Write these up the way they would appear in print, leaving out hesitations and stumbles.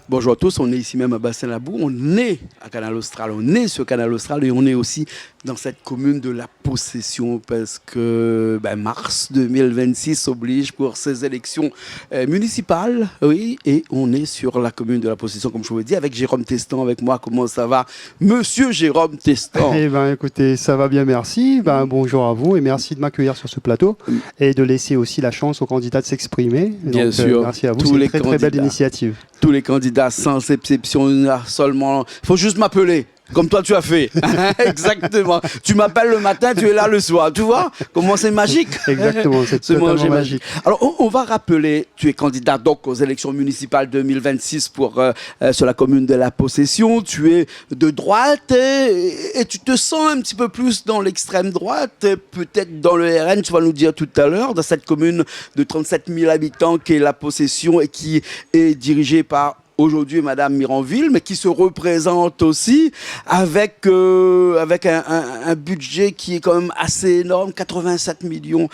Bonjour à tous, on est ici même à Bassin-Labou, on est à Canal Austral, on est sur Canal Austral et on est aussi dans cette commune de la Possession parce que mars 2026 oblige pour ces élections municipales, oui, et on est sur la commune de la Possession, comme je vous l'ai dit, avec Jérôme Testan avec moi. Comment ça va, monsieur Jérôme Testan? Eh bien, écoutez, ça va bien, merci. Bonjour à vous et merci de m'accueillir sur ce plateau et de laisser aussi la chance aux candidats de s'exprimer. Bien sûr. Merci à vous, c'est une très belle initiative. Tous les candidats, sans exception, il y a seulement... Il faut juste m'appeler. Comme toi, tu as fait. Exactement. Tu m'appelles le matin, tu es là le soir. Tu vois comment c'est magique? Exactement, c'est totalement magique. Alors, on va rappeler, tu es candidat donc aux élections municipales 2026 sur la commune de la Possession. Tu es de droite et tu te sens un petit peu plus dans l'extrême droite, peut-être dans le RN, tu vas nous dire tout à l'heure, dans cette commune de 37 000 habitants qui est la Possession et qui est dirigée par aujourd'hui Madame Miranville, mais qui se représente aussi avec un budget qui est quand même assez énorme, 87 millions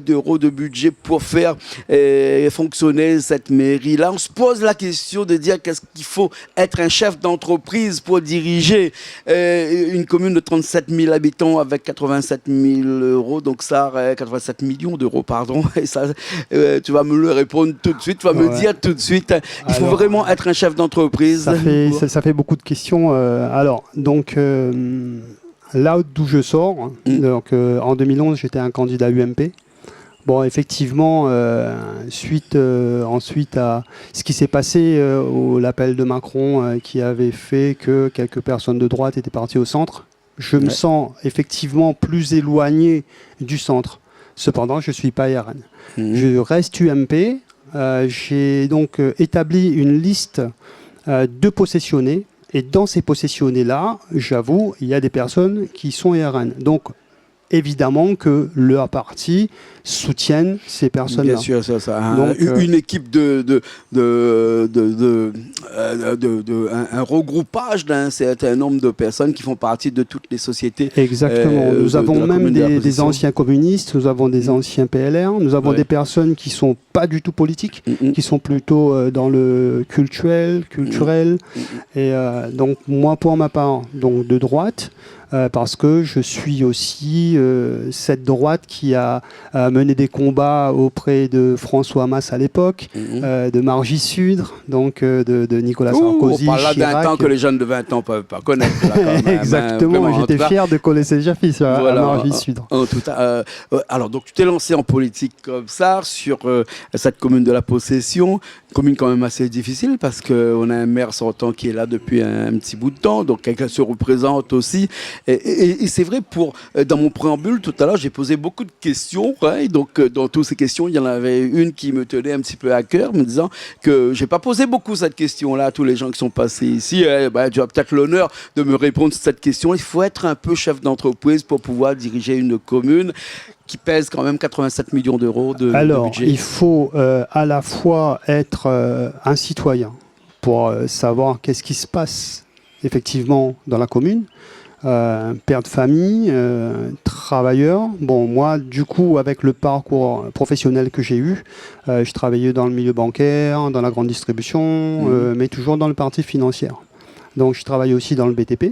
d'euros de budget pour faire fonctionner cette mairie. Là, on se pose la question de dire qu'est-ce qu'il faut être un chef d'entreprise pour diriger une commune de 37 000 habitants avec 87 000 euros, donc ça, 87 millions d'euros, pardon, et ça, tu vas me le répondre tout de suite, tu vas me dire tout de suite, il faut vraiment être un chef d'entreprise. Ça fait beaucoup de questions. Là d'où je sors, en 2011, j'étais un candidat UMP. Bon, effectivement, ensuite à ce qui s'est passé l'appel de Macron qui avait fait que quelques personnes de droite étaient parties au centre, je me sens effectivement plus éloigné du centre. Cependant, je ne suis pas RN. Je reste UMP. J'ai donc établi une liste de possessionnés et dans ces possessionnés-là, j'avoue, il y a des personnes qui sont RN. Donc, évidemment que le parti soutienne ces personnes-là. Bien sûr, c'est ça. Donc, une équipe un regroupage d'un certain nombre de personnes qui font partie de toutes les sociétés. Exactement. Nous avons même des anciens communistes, nous avons des anciens PLR, nous avons des personnes qui sont pas du tout politiques, qui sont plutôt dans le culturel. Et donc moi, pour ma part, donc de droite. Parce que je suis aussi cette droite qui a mené des combats auprès de François Masse à l'époque, de Margie Sudre, donc de Nicolas Sarkozy, on parle là d'un temps que les jeunes de 20 ans ne peuvent pas connaître. Là, quand même, exactement, j'étais fier de connaître déjà fils à Margie Sudre. Alors, donc tu t'es lancé en politique comme ça, sur cette commune de la Possession, commune quand même assez difficile parce qu'on a un maire sortant qui est là depuis un petit bout de temps, donc quelqu'un se représente aussi. Et c'est vrai, dans mon préambule tout à l'heure, j'ai posé beaucoup de questions. Et donc, dans toutes ces questions, il y en avait une qui me tenait un petit peu à cœur, me disant que j'ai pas posé beaucoup cette question-là à tous les gens qui sont passés ici. Tu as peut-être l'honneur de me répondre sur cette question. Il faut être un peu chef d'entreprise pour pouvoir diriger une commune qui pèse quand même 87 millions d'euros de budget. Alors, il faut à la fois être un citoyen pour savoir qu'est-ce qui se passe effectivement dans la commune. Père de famille, travailleur. Bon, moi, du coup, avec le parcours professionnel que j'ai eu, je travaillais dans le milieu bancaire, dans la grande distribution, mais toujours dans le partie financière. Donc, je travaille aussi dans le BTP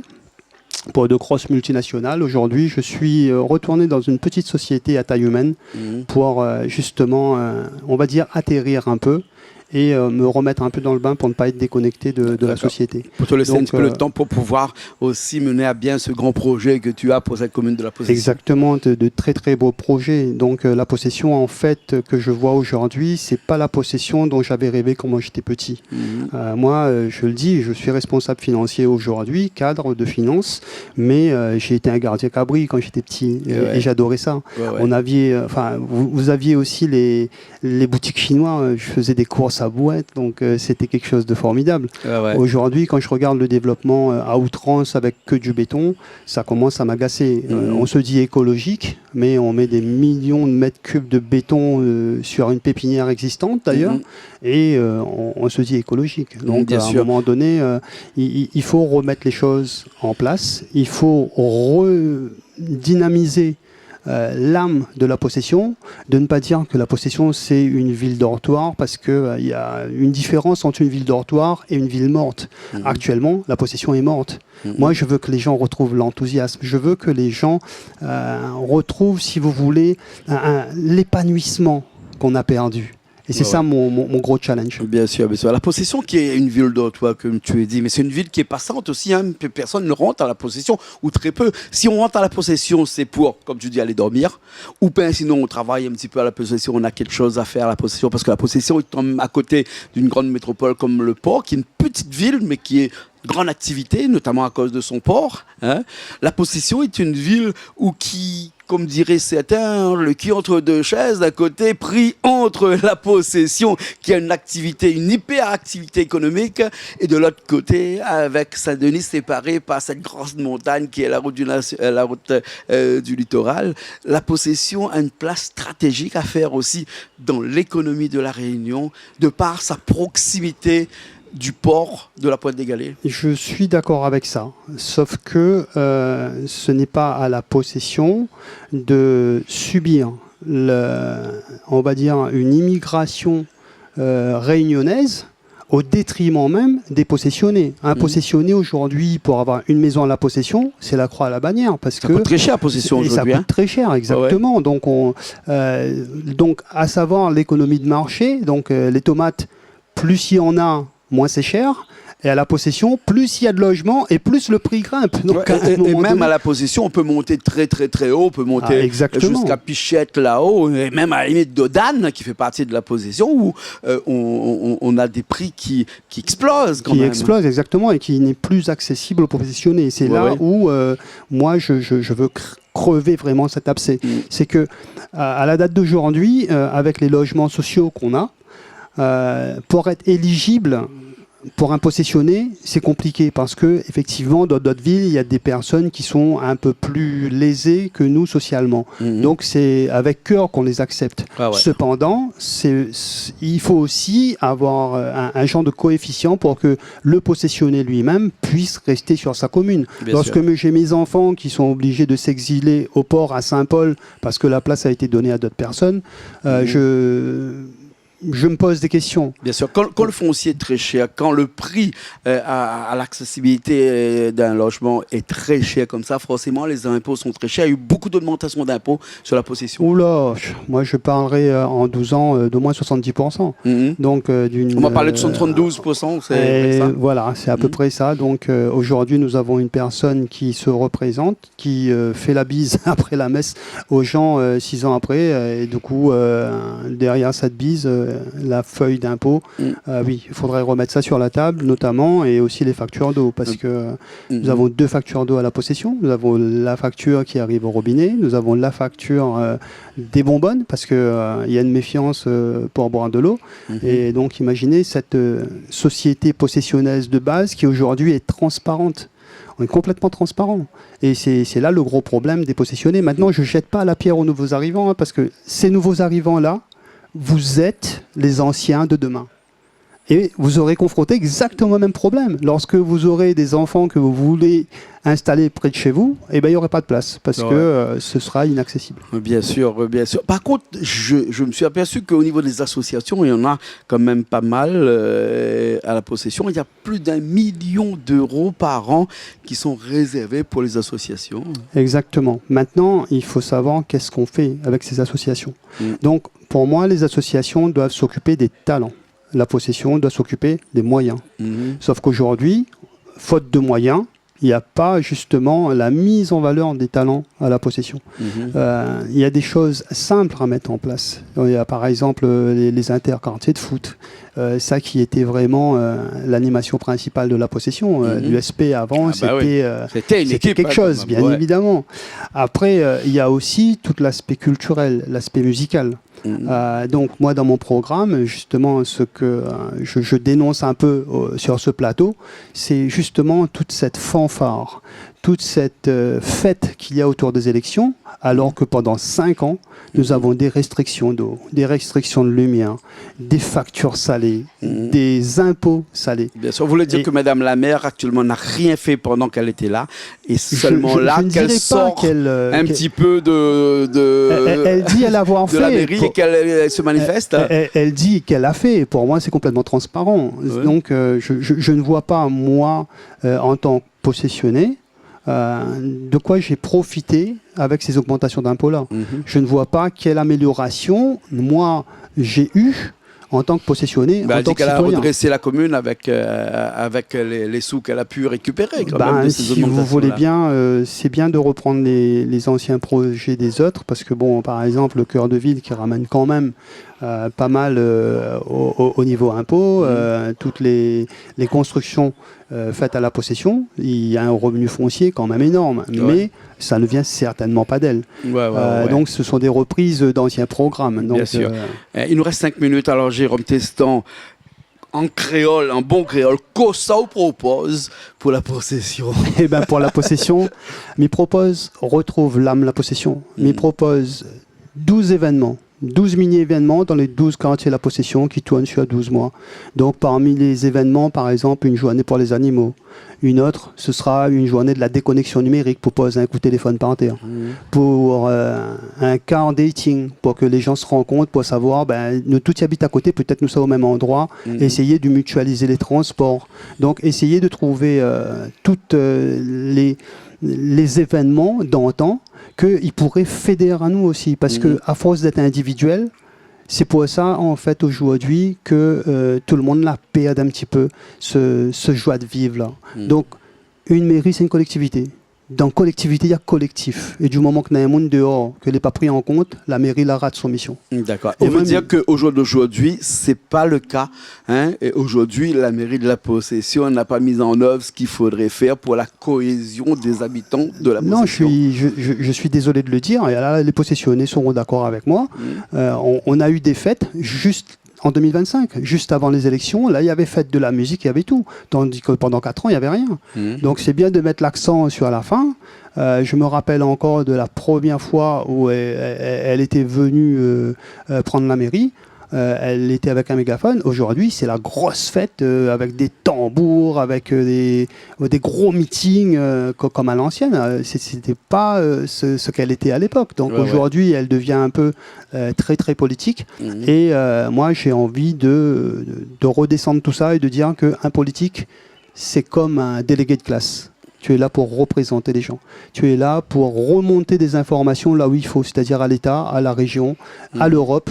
pour de grosses multinationales. Aujourd'hui, je suis retourné dans une petite société à taille humaine pour justement, on va dire, atterrir un peu et me remettre un peu dans le bain pour ne pas être déconnecté de la société. Pour te laisser un petit peu le temps pour pouvoir aussi mener à bien ce grand projet que tu as pour cette commune de la Possession. Exactement, de très très beaux projets. Donc la possession en fait que je vois aujourd'hui, c'est pas la possession dont j'avais rêvé quand j'étais petit. Moi, je le dis, je suis responsable financier aujourd'hui, cadre de finance, mais j'ai été un gardien cabri quand j'étais petit et j'adorais ça. On avait, vous aviez aussi les boutiques chinois, je faisais des courses à bouette, donc c'était quelque chose de formidable. Aujourd'hui, quand je regarde le développement à outrance avec que du béton, ça commence à m'agacer. On se dit écologique, mais on met des millions de mètres cubes de béton sur une pépinière existante d'ailleurs, et on se dit écologique. Donc à un moment donné, il faut remettre les choses en place, il faut redynamiser l'âme de la possession, de ne pas dire que la possession c'est une ville dortoir, parce qu'il y a une différence entre une ville dortoir et une ville morte. Actuellement, la possession est morte. Moi, je veux que les gens retrouvent l'enthousiasme. Je veux que les gens retrouvent, si vous voulez, l'épanouissement qu'on a perdu. Et c'est ça mon gros challenge. Bien sûr, bien sûr. La possession qui est une ville dortoir, comme tu as dit, mais c'est une ville qui est passante aussi. Hein. Personne ne rentre à la possession, ou très peu. Si on rentre à la possession, c'est pour, comme tu dis, aller dormir. Ou bien sinon, on travaille un petit peu à la possession, on a quelque chose à faire à la possession, parce que la possession est à côté d'une grande métropole comme le port, qui est une petite ville, mais qui est grande activité, notamment à cause de son port. Hein. La possession est une ville où qui, comme diraient certains, le cul entre deux chaises, d'un côté pris entre la possession, qui a une activité, une hyperactivité économique, et de l'autre côté, avec Saint-Denis séparé par cette grande montagne qui est la route du littoral. La possession a une place stratégique à faire aussi dans l'économie de la Réunion, de par sa proximité du port de la Pointe des Galets. Je suis d'accord avec ça, sauf que ce n'est pas à la possession de subir, on va dire, une immigration réunionnaise au détriment même des possessionnés. Un possessionné aujourd'hui, pour avoir une maison à la possession, c'est la croix à la bannière. Parce ça que coûte très cher la possession aujourd'hui. Ça coûte très cher, exactement. Ouais. Donc, à savoir l'économie de marché, donc les tomates, plus il y en a, moins c'est cher. Et à la possession, plus il y a de logements et plus le prix grimpe. Donc, et même à la possession, on peut monter très très très haut, on peut monter jusqu'à Pichette là-haut, et même à la limite d'Odane, qui fait partie de la possession, où on a des prix qui explosent quand même. Qui explosent, exactement, et qui n'est plus accessible aux professionnels. C'est là où moi je veux crever vraiment cet abcès. C'est que à la date d'aujourd'hui, avec les logements sociaux qu'on a, pour être éligible pour un possessionné, c'est compliqué parce que effectivement, dans d'autres villes, il y a des personnes qui sont un peu plus lésées que nous socialement. Donc, c'est avec cœur qu'on les accepte. Cependant, il faut aussi avoir un genre de coefficient pour que le possessionné lui-même puisse rester sur sa commune. Lorsque j'ai mes enfants qui sont obligés de s'exiler au port à Saint-Paul parce que la place a été donnée à d'autres personnes, je me pose des questions. Bien sûr, quand le foncier est très cher, quand le prix à l'accessibilité d'un logement est très cher comme ça, forcément les impôts sont très chers. Il y a eu beaucoup d'augmentation d'impôts sur la possession. Oula, moi je parlerai en 12 ans d'au moins 70%. Donc, on va parler de 72%, c'est ça. Voilà, c'est à peu près ça. Donc aujourd'hui nous avons une personne qui se représente, qui fait la bise après la messe aux gens 6 ans après. Et du coup, derrière cette bise, la feuille d'impôt, oui, il faudrait remettre ça sur la table, notamment, et aussi les factures d'eau, parce que nous avons 2 factures d'eau à la possession. Nous avons la facture qui arrive au robinet, nous avons la facture des bonbonnes, parce qu'il y a une méfiance pour boire de l'eau. Et donc, imaginez cette société possessionnaise de base qui aujourd'hui est transparente. On est complètement transparent. Et c'est là le gros problème des possessionnés. Maintenant, je ne jette pas la pierre aux nouveaux arrivants, parce que ces nouveaux arrivants-là, vous êtes les anciens de demain. Et vous aurez confronté exactement le même problème. Lorsque vous aurez des enfants que vous voulez installer près de chez vous, eh ben, il n'y aurait pas de place parce que ce sera inaccessible. Bien sûr, bien sûr. Par contre, je me suis aperçu qu'au niveau des associations, il y en a quand même pas mal à la possession. Il y a plus d'1 million d'euros par an qui sont réservés pour les associations. Exactement. Maintenant, il faut savoir qu'est-ce qu'on fait avec ces associations. Donc, pour moi, les associations doivent s'occuper des talents. La possession doit s'occuper des moyens. Sauf qu'aujourd'hui, faute de moyens, il n'y a pas justement la mise en valeur des talents à la possession. Il y a des choses simples à mettre en place. Il y a par exemple les interquartiers de foot. Ça qui était vraiment l'animation principale de la possession. L'USP avant, c'était quelque chose, bien évidemment. Après, il y a aussi tout l'aspect culturel, l'aspect musical. Donc moi, dans mon programme, justement, ce que je dénonce un peu sur ce plateau, c'est justement toute cette fanfare, toute cette fête qu'il y a autour des élections, alors que pendant 5 ans, nous avons des restrictions d'eau, des restrictions de lumière, des factures salées, des impôts salés. Bien sûr, vous voulez dire que Madame la maire actuellement n'a rien fait pendant qu'elle était là, et seulement qu'elle sort un petit peu elle dit avoir fait de la mairie et qu'elle se manifeste. Elle dit qu'elle a fait. Pour moi, c'est complètement transparent. Ouais. Donc, je ne vois pas, moi, en tant que possessionné, de quoi j'ai profité avec ces augmentations d'impôts-là. Je ne vois pas quelle amélioration, moi, j'ai eu en tant que possessionné, en tant que citoyen. Elle a redressé la commune avec les sous qu'elle a pu récupérer. Si vous voulez bien, c'est bien de reprendre les anciens projets des autres, parce que, bon, par exemple, le cœur de ville qui ramène quand même pas mal au niveau impôt, toutes les constructions faites à la possession, il y a un revenu foncier quand même énorme, mais ça ne vient certainement pas d'elle. Donc ce sont des reprises d'anciens programmes. Donc, bien sûr. Il nous reste 5 minutes, alors Jérôme Testan, en créole, en bon créole, qu'est-ce que ça vous propose pour la possession? Eh bien, pour la possession, m'y propose, retrouve l'âme la possession, m'y propose 12 événements. 12 mini-événements dans les 12 quartiers de la possession qui tournent sur 12 mois. Donc parmi les événements, par exemple, une journée pour les animaux. Une autre, ce sera une journée de la déconnexion numérique pour poser un coup de téléphone par terre. Pour un car dating, pour que les gens se rencontrent, pour savoir, nous tous y habitent à côté, peut-être nous sommes au même endroit, essayer de mutualiser les transports. Donc essayer de trouver toutes les événements d'antan qu'ils pourraient fédérer à nous aussi. Parce qu'à force d'être individuel, c'est pour ça, en fait, aujourd'hui, que tout le monde la perd un petit peu, ce joie de vivre-là. Donc, une mairie, c'est une collectivité. Dans collectivité, il y a collectif. Et du moment qu'il y a un monde dehors, que n'est pas pris en compte, la mairie la rate son mission. D'accord. On veut dire qu'au jour d'aujourd'hui, ce n'est pas le cas. Et aujourd'hui, la mairie de la possession n'a pas mis en œuvre ce qu'il faudrait faire pour la cohésion des habitants de la possession. Non, je suis désolé de le dire. Et là, les possessionnés seront d'accord avec moi. On a eu des fêtes juste en 2025, juste avant les élections. Là, il y avait fête de la musique, il y avait tout. Tandis que pendant 4 ans, il n'y avait rien. Donc, c'est bien de mettre l'accent sur la fin. Je me rappelle encore de la première fois où elle était venue prendre la mairie. Elle était avec un mégaphone. Aujourd'hui, c'est la grosse fête avec des tambours, avec des gros meetings comme à l'ancienne. C'était pas ce qu'elle était à l'époque. Donc aujourd'hui, elle devient un peu très très politique. Et moi, j'ai envie de redescendre tout ça et de dire qu'un politique, c'est comme un délégué de classe. Tu es là pour représenter les gens. Tu es là pour remonter des informations là où il faut, c'est-à-dire à l'État, à la région, à l'Europe.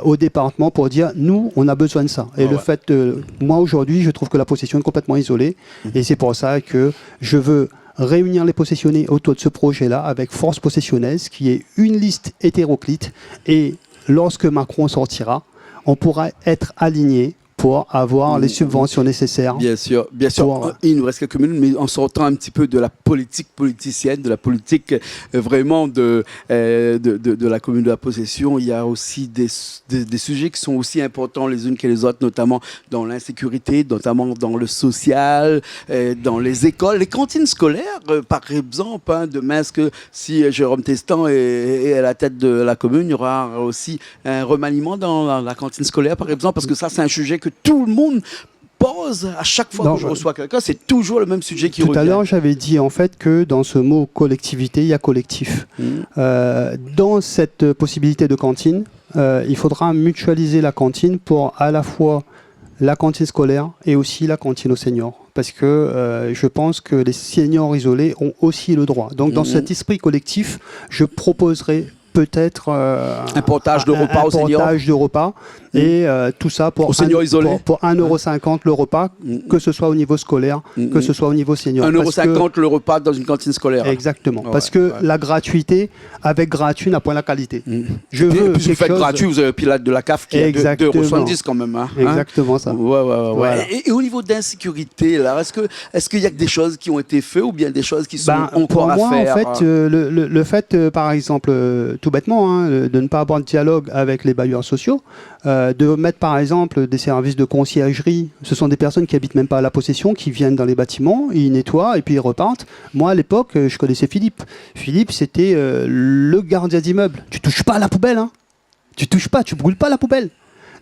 Au département pour dire nous on a besoin de ça et le fait moi aujourd'hui je trouve que la possession est complètement isolée et c'est pour ça que je veux réunir les possessionnés autour de ce projet là avec Force Possessionnaise qui est une liste hétéroclite et lorsque Macron Sortira on pourra être aligné pour avoir les subventions nécessaires. Bien sûr, bien sûr. Il nous reste quelques minutes, mais en sortant un petit peu de la politique politicienne, de la politique vraiment de la commune de la possession, il y a aussi des sujets qui sont aussi importants les unes que les autres, notamment dans l'insécurité, notamment dans le social, dans les écoles, les cantines scolaires, par exemple. Demain, est-ce que si Jérôme Testan est à la tête de la commune, il y aura aussi un remaniement dans la cantine scolaire, par exemple, parce que ça, c'est un sujet que tout le monde pose à chaque fois que je reçois quelqu'un, c'est toujours le même sujet qui revient. Tout à l'heure, j'avais dit en fait que dans ce mot collectivité, il y a collectif. Dans cette possibilité de cantine, il faudra mutualiser la cantine pour à la fois la cantine scolaire et aussi la cantine aux seniors. Parce que je pense que les seniors isolés ont aussi le droit. Donc dans cet esprit collectif, je proposerai peut-être un portage de repas aux seniors. De repas et tout ça pour 1,50€ le repas, que ce soit au niveau scolaire, que ce soit au niveau senior. 1,50€ le repas dans une cantine scolaire. Exactement. Parce que la gratuité, avec gratuit, n'a point la qualité. Je veux puis vous faites gratuit, vous avez un pilote de la CAF qui est de 2,70€ quand même. Exactement ça. Voilà. Et au niveau d'insécurité, là, est-ce qu'il y a des choses qui ont été faites ou bien des choses qui sont encore à faire? En fait, le fait, par exemple, tout bêtement, hein, de ne pas avoir de dialogue avec les bailleurs sociaux, de mettre par exemple des services de conciergerie. Ce sont des personnes qui habitent même pas à la possession, qui viennent dans les bâtiments, ils nettoient et puis ils repartent. Moi à l'époque, je connaissais Philippe. Philippe, c'était le gardien d'immeuble. Tu touches pas à la poubelle, hein. Tu touches pas, tu brûles pas la poubelle.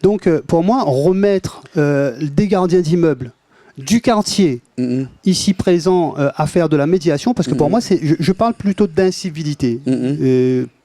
Donc pour moi, remettre des gardiens d'immeuble du quartier ici présent à faire de la médiation, parce que pour moi, je parle plutôt d'incivilité,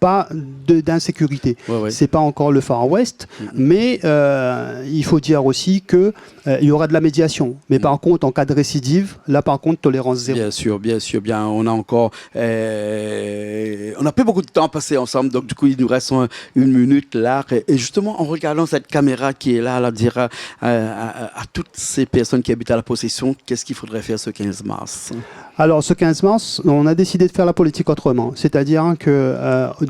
pas d'insécurité. Ouais. C'est pas encore le Far West, mais il faut dire aussi que il y aura de la médiation. Mais par contre, en cas de récidive, là par contre, tolérance zéro. Bien sûr. Bien, on a encore, on n'a pas beaucoup de temps à passer ensemble, donc du coup, il nous reste une minute là. Et justement, en regardant cette caméra qui est là, elle dira à toutes ces personnes qui habitent à la possession, qu'est-ce qu'il faudrait faire ce 15 mars? Alors, ce 15 mars, on a décidé de faire la politique autrement. C'est-à-dire que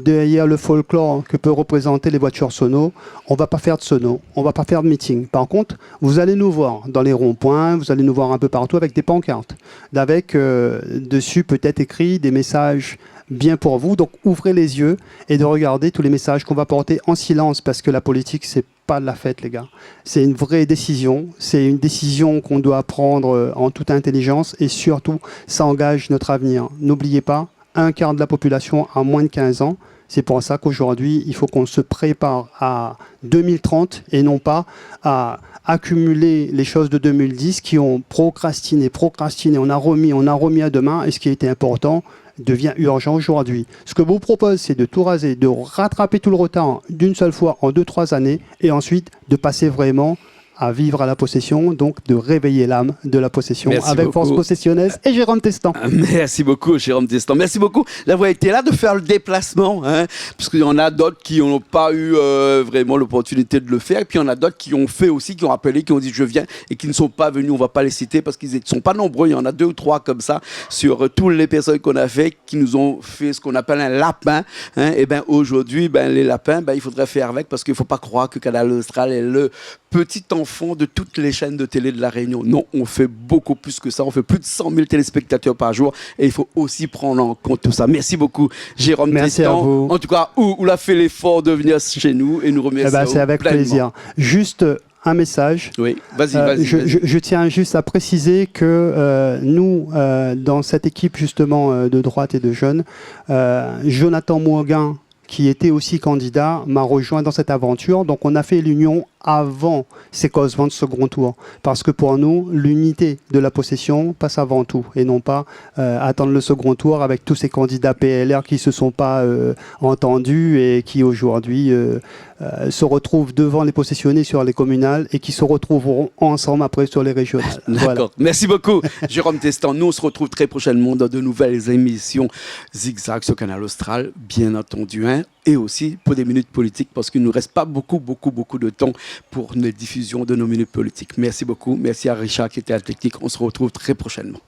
derrière le folklore que peut représenter les voitures sono, on ne va pas faire de sono, on ne va pas faire de meeting. Par contre, vous allez nous voir dans les ronds-points, vous allez nous voir un peu partout avec des pancartes, avec dessus peut-être écrit des messages bien pour vous. Donc, ouvrez les yeux et de regarder tous les messages qu'on va porter en silence, parce que la politique, c'est pas de la fête, les gars. C'est une vraie décision. C'est une décision qu'on doit prendre en toute intelligence, et surtout, ça engage notre avenir. N'oubliez pas, un quart de la population a moins de 15 ans. C'est pour ça qu'aujourd'hui, il faut qu'on se prépare à 2030 et non pas à accumuler les choses de 2010 qui ont procrastiné. On a remis à demain, et ce qui était important devient urgent aujourd'hui. Ce que je vous propose, c'est de tout raser, de rattraper tout le retard d'une seule fois en 2-3 années, et ensuite de passer vraiment à vivre à la possession, donc de réveiller l'âme de la possession. Merci avec beaucoup. Force Possessionnaise et Jérôme Testan. Merci beaucoup, Jérôme Testan. Merci beaucoup d'avoir été là, de faire le déplacement, hein, parce qu'il y en a d'autres qui n'ont pas eu vraiment l'opportunité de le faire, et puis il y en a d'autres qui ont fait aussi, qui ont appelé, qui ont dit je viens, et qui ne sont pas venus. On ne va pas les citer parce qu'ils ne sont pas nombreux. Il y en a 2 ou 3 comme ça sur toutes les personnes qu'on a fait, qui nous ont fait ce qu'on appelle un lapin. Hein. Et bien aujourd'hui, les lapins, il faudrait faire avec, parce qu'il ne faut pas croire que Canal Austral est le petit enfant de toutes les chaînes de télé de La Réunion. Non, on fait beaucoup plus que ça. On fait plus de 100 000 téléspectateurs par jour, et il faut aussi prendre en compte tout ça. Merci beaucoup, Jérôme Testan. En tout cas, Oul a fait l'effort de venir chez nous et nous remercier. C'est avec pleinement. Plaisir. Juste un message. Oui, vas-y. Je tiens juste à préciser que nous, dans cette équipe justement de droite et de jeunes, Jonathan Mouaguin, qui était aussi candidat, m'a rejoint dans cette aventure. Donc on a fait l'union avant ces causements de second tour. Parce que pour nous, l'unité de la possession passe avant tout, et non pas attendre le second tour avec tous ces candidats PLR qui ne se sont pas entendus et qui aujourd'hui se retrouvent devant les possessionnés sur les communales, et qui se retrouveront ensemble après sur les régionales. D'accord. Voilà. Merci beaucoup, Jérôme Testan. Nous, on se retrouve très prochainement dans de nouvelles émissions Zigzag sur Canal Austral, bien entendu, hein, et aussi pour des minutes politiques, parce qu'il ne nous reste pas beaucoup de temps pour une diffusion de nos minutes politiques. Merci beaucoup. Merci à Richard qui était à la technique. On se retrouve très prochainement.